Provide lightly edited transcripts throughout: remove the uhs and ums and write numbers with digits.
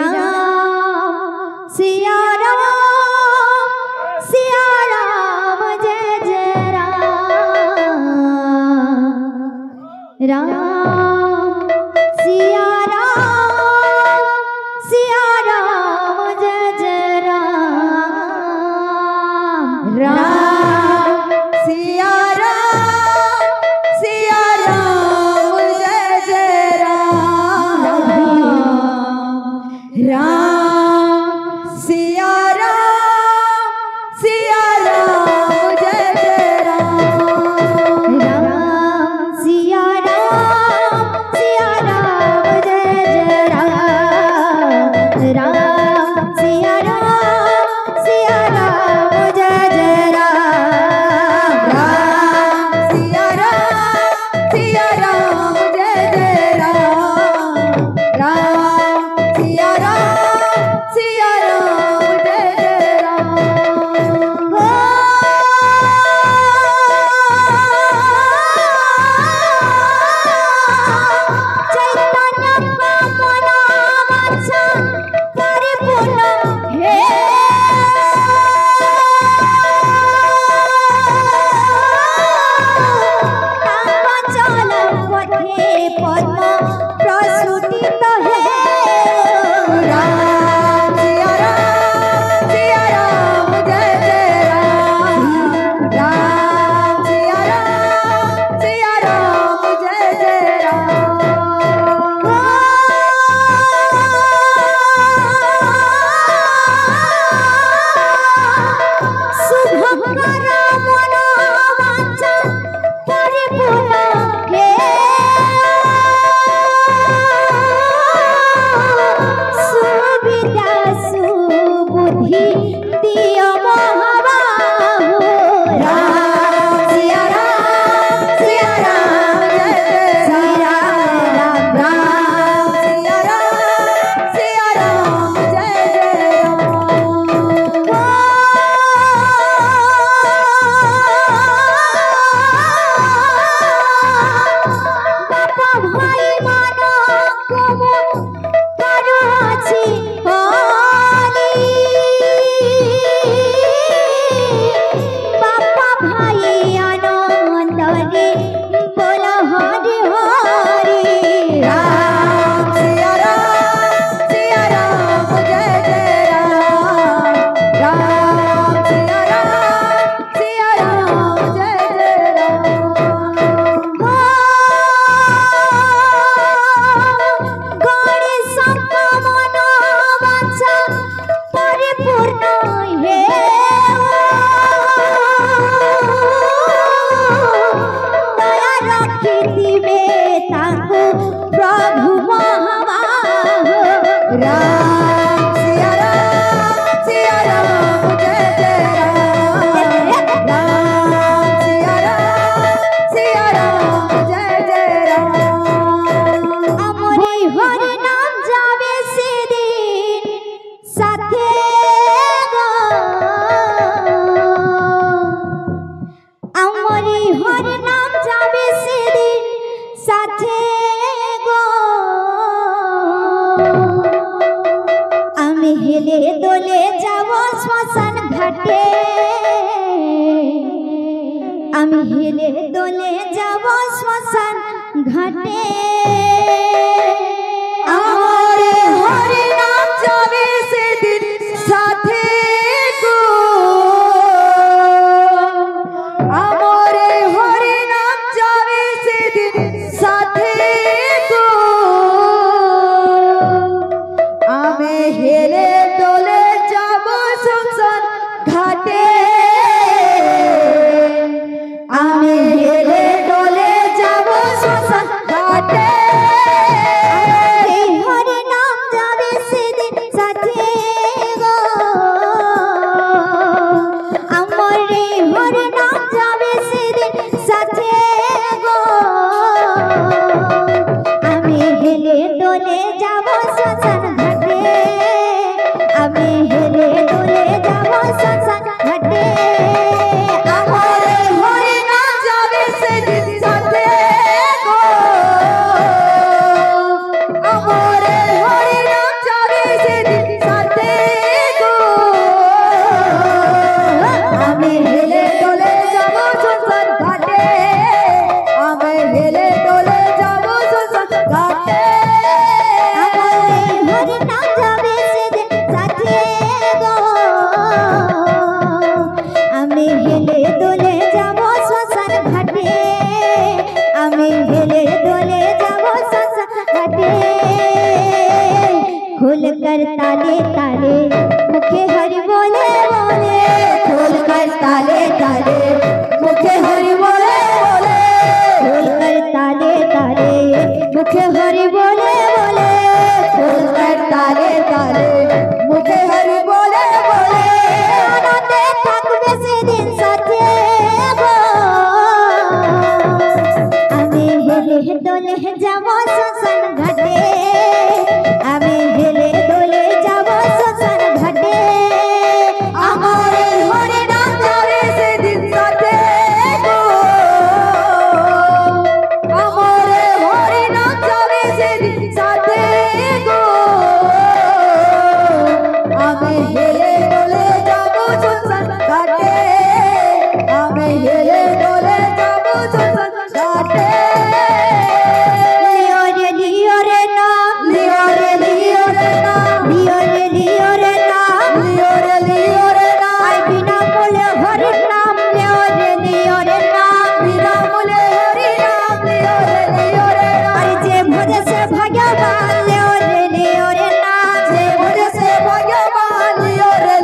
राम सिया राम जय जय राम राम सिया राम जय जय राम राम सिया राम जय जय राम राम सिया राम जय जय राम राम सिया राम আমি হেলে দোলে যাব শ্মশান ঘাটে আমার হরি নাম যাবে সেদিন সাথে গো আমার হরি নাম যাবে সেদিন সাথে গো আমি হেলে দোলে যাব শ্মশান ঘাটে আমি হেলে দোলে যাব শ্মশান ঘাটে হরি নাম যাবে সেদিন সাথে গো আমার হরি নাম যাবে সেদিন সাথে গো আমি হেলে দোলে যাব শ্মশান ঘাটে আমি হেলে দোলে যাব শ্মশান ঘাটে আমার হরি নাম যাবে সেদিন সাথে গো আমার হরি নাম যাবে সেদিন সাথে গো আমি হেলে দোলে যাব শ্মশান ঘাটে আমি হেলে দোলে যাব শ্মশান ঘাটে হরি নাম যাবে সেদিন সাথে গো আমি হেলে দোলে যাব শ্মশান ঘাটে আমি হেলে দোলে যাব শ্মশান ঘাটে खोल कर ताले ताले मुखे हरि बोले बोले खोल कर ताले ताले मुखे हरि बोले बोले खोल कर ताले ताले मुखे हरि बोले बोले खोल कर ताले ताले मुखे हरि बोले बोले আনন্দে থাকবে সেদিন সাথে গো আমি হেলে দোলে যাব শ্মশান ঘাটে আমি হেলে দোলে যাব শ্মশান ঘাটে আমার হরি নাম যাবে সেদিন সাথে গো আমার হরি নাম যাবে সেদিন সাথে গো আমি হেলে দোলে যাব শ্মশান ঘাটে আমি হেলে দোলে যাব শ্মশান ঘাটে লিও রে নাম লিও রে লিও রে নাম লিও রে নাম লিও রে নাম আই বিনা বলে হরি নাম লিও রে নাম বিনা মূলে হরি নাম লিও রে নাম আর যে ভজে সে ভগবান লিও রে নাম যে ভজে সে ভগবান লিও রে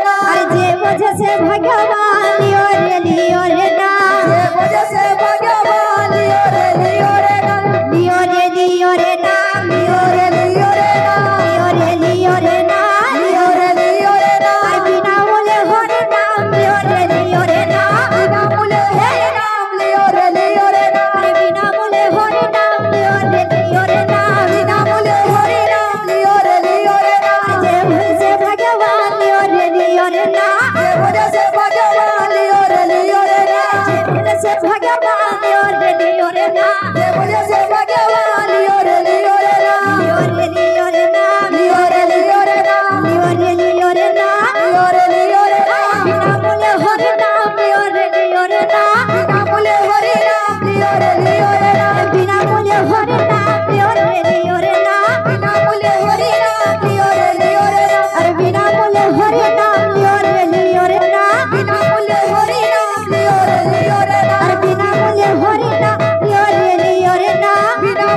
নাম আর যে ভজে সে ভগবান লিও রে নাম যে ভজে সে ভগবান লিও রে নাম লিও রে নাম লিও রে নাম লিও রে নাম লিও রে নাম আর বিনা বলে হরি নাম লিও রে নাম বিনা মূলে হরি নাম লিও রে নাম আর বিনা বলে হরি নাম লিও রে নাম বিনা মূলে হরি নাম লিও রে নাম যে ভজে ভগবান লিও রে নাম যে ভজে সে ভগবান লিও রে নাম ভজে সে ভগবান লিও রে নাম যে ভজে সে ভগবান লিও রে নাম লিও রে নাম লিও রে নাম লিও রে নাম লিও রে নাম বিনা বলে হরি নাম লিও রে নাম বিনা মূলে হরি নাম লিও রে নাম বিনা বলে হরি নাম লিও রে নাম বিনা মূলে হরি নাম লিও রে নাম আর বিনা বলে হরি নাম লিও রে নাম বিনা মূলে হরি নাম লিও রে নাম আর বিনা বলে হরি নাম লিও রে নাম বিনা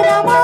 राम